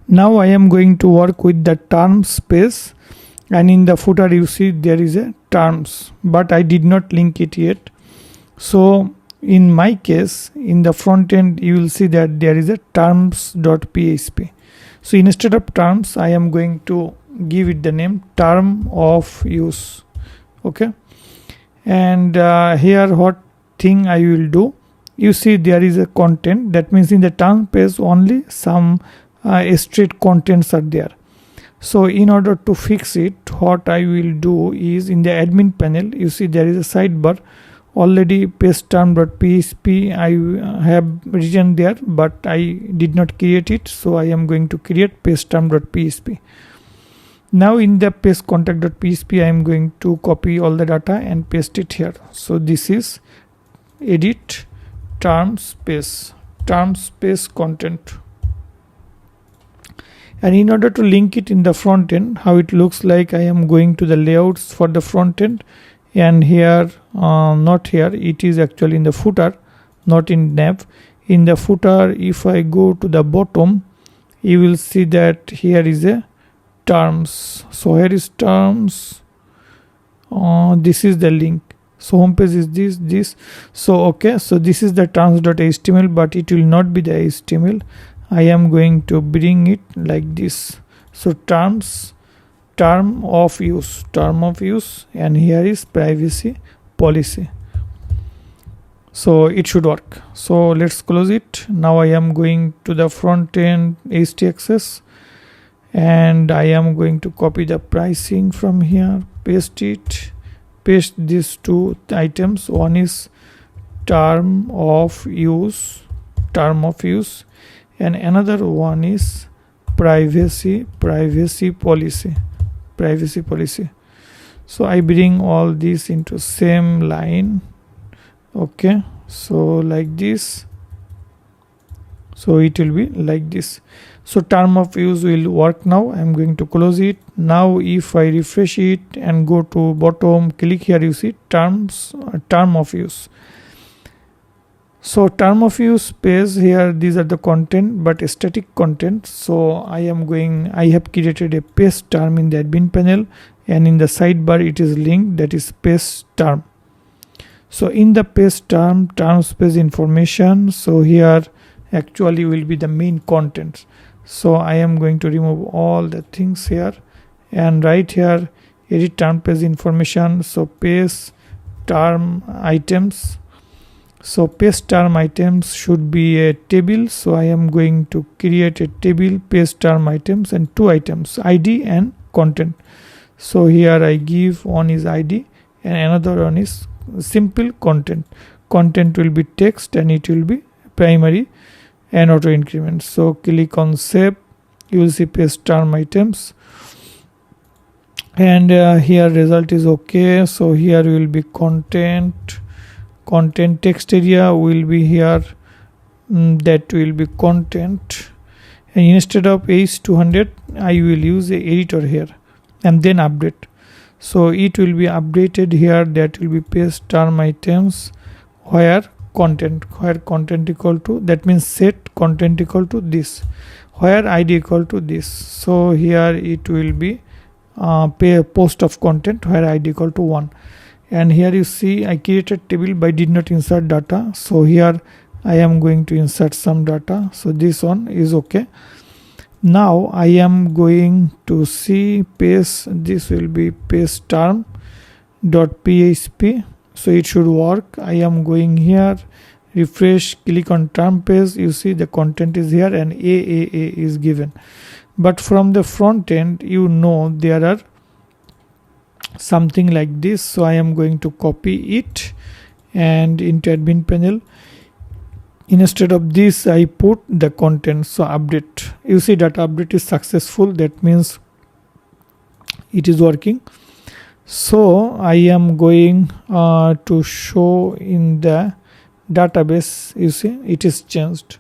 Now I am going to work with the terms space, and in the footer you see there is a terms, but I did not link it yet. So in my case, in the front end you will see that there is a terms.php. So instead of terms, I am going to give it the name term of use. Okay, and here what thing I will do, you see there is a content, that means in the term page only some straight contents are there. So in order to fix it, what I will do is, in the admin panel you see there is a sidebar. Already paste term.php I have written there, but I did not create it, so I am going to create paste term.php. Now in the paste contact.php I am going to copy all the data and paste it here. So this is edit term space content. And in order to link it in the front end, how it looks like, I am going to the layouts for the front end, and here not here, it is actually in the footer, not in nav. In the footer, if I go to the bottom, you will see that here is a terms. So here is terms, this is the link. So homepage is this. So okay, so this is the terms.html, but it will not be the HTML. I am going to bring it like this. So term of use, and here is privacy policy. So it should work. So let's close it. Now I am going to the front end htaccess, and I am going to copy the pricing from here, paste these two items. One is term of use, and another one is privacy policy. So I bring all these into same line. Okay, so like this, so it will be like this. So term of use will work now. I'm going to close it. Now if I refresh it and go to bottom, click here, you see term of use. So term of use page, here these are the content, but static content. So I have created a paste term in the admin panel, and in the sidebar it is linked, that is paste term. So in the paste term space information, so here actually will be the main content. So I am going to remove all the things here, and right here edit term page information. So paste term items. So paste term items should be a table. So I am going to create a table, paste term items, and two items, ID and content. So here I give one is ID and another one is simple content. Content will be text and it will be primary and auto increment. So click on save, you will see paste term items, and here result is okay. So here will be content text area will be here, that will be content, and instead of H200 I will use a editor here and then update. So it will be updated here, that will be paste term items where content equal to, that means set content equal to this, where ID equal to this. So here it will be post of content where ID equal to 1. And here you see I created table but did not insert data. So here I am going to insert some data. So this one is okay. Now I am going to see paste, this will be paste term .php. So it should work. I am going here, refresh, click on term page, you see the content is here and AAA is given. But from the front end, you know, there are something like this. So I am going to copy it and into admin panel. Instead of this I put the content. So update, you see data update is successful, that means it is working. So I am going to show in the database, you see it is changed.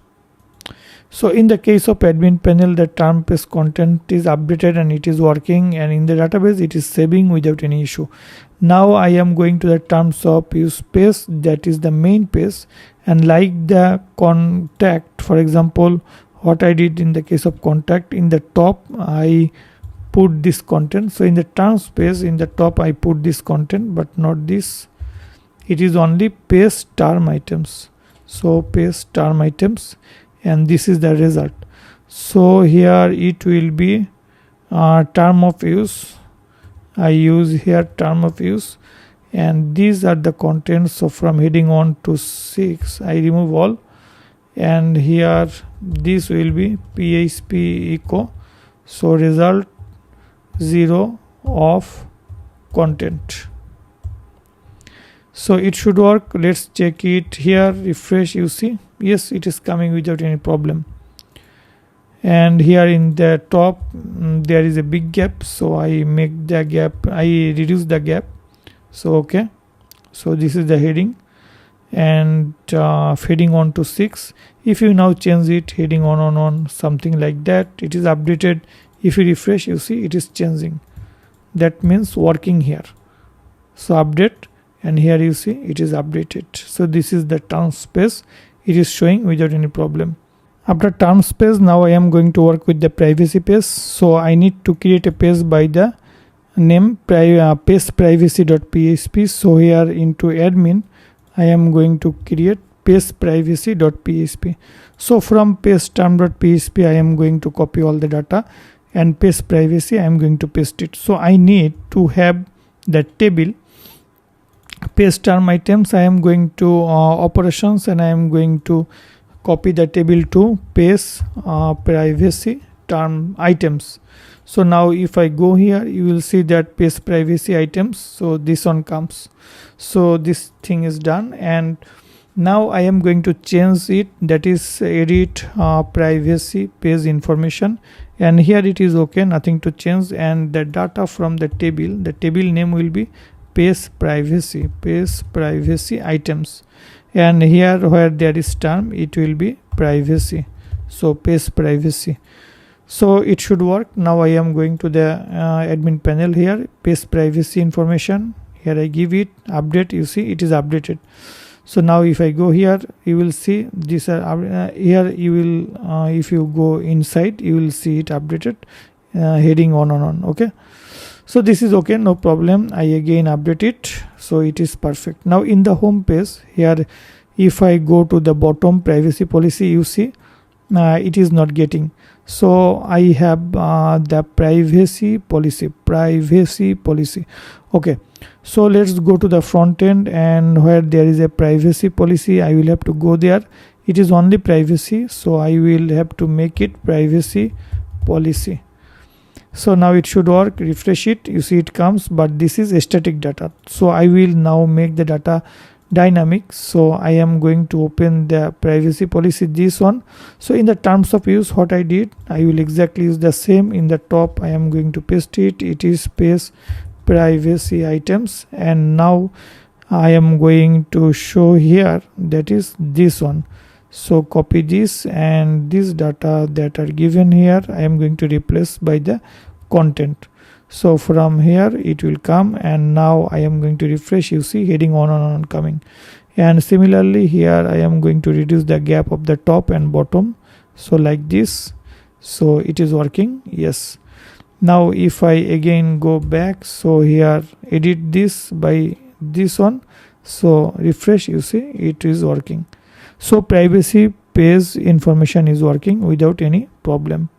So in the case of admin panel, the term page content is updated and it is working, and in the database it is saving without any issue. Now I am going to the terms of use page, that is the main page, and like the contact, for example, what I did in the case of contact, in the top I put this content. So in the terms page, in the top I put this content, but not this. It is only paste term items. So paste term items, and this is the result. So here it will be term of use. I use here term of use, and these are the contents. So from heading 1 to 6 I remove all, and here this will be PHP echo. So result 0 of content. So it should work. Let's check it here, refresh. You see, yes, it is coming without any problem. And here in the top there is a big gap, so I make the gap, I reduce the gap. So okay, so this is the heading, and heading 1 to 6. If you now change it, heading on something like that, it is updated. If you refresh, you see it is changing. That means working here. So update, and here you see it is updated. So this is the term space. It is showing without any problem. After term space, now I am going to work with the privacy page. So I need to create a page by the name paste privacy.php. So here into admin I am going to create paste privacy.php. So from paste term.php I am going to copy all the data, and paste privacy I am going to paste it. So I need to have the table paste term items. I am going to operations, and I am going to copy the table to paste privacy term items. So now if I go here, you will see that paste privacy items. So this one comes. So this thing is done, and now I am going to change it, that is edit privacy page information, and here it is okay, nothing to change. And the data from the table name will be paste privacy items, and here where there is term it will be privacy. So paste privacy. So it should work. Now I am going to the admin panel here, paste privacy information. Here I give it update. You see it is updated. So now if I go here, you will see this here you will if you go inside, you will see it updated, heading on. Okay, so this is okay, no problem. I again update it, so it is perfect. Now in the home page here, if I go to the bottom privacy policy, you see it is not getting. So I have the privacy policy. Okay, so let's go to the front end, and where there is a privacy policy I will have to go there. It is only privacy, so I will have to make it privacy policy. So now it should work. Refresh it, you see it comes, but this is static data. So I will now make the data dynamic. So I am going to open the privacy policy, this one. So in the terms of use, what I did, I will exactly use the same. In the top I am going to paste it. It is paste privacy items, and now I am going to show here, that is this one. So copy this, and this data that are given here I am going to replace by the content. So from here it will come, and now I am going to refresh. You see heading on coming, and similarly here I am going to reduce the gap of the top and bottom, so like this. So it is working. Yes. Now if I again go back, so here edit this by this one, so refresh, you see it is working. So privacy page information is working without any problem.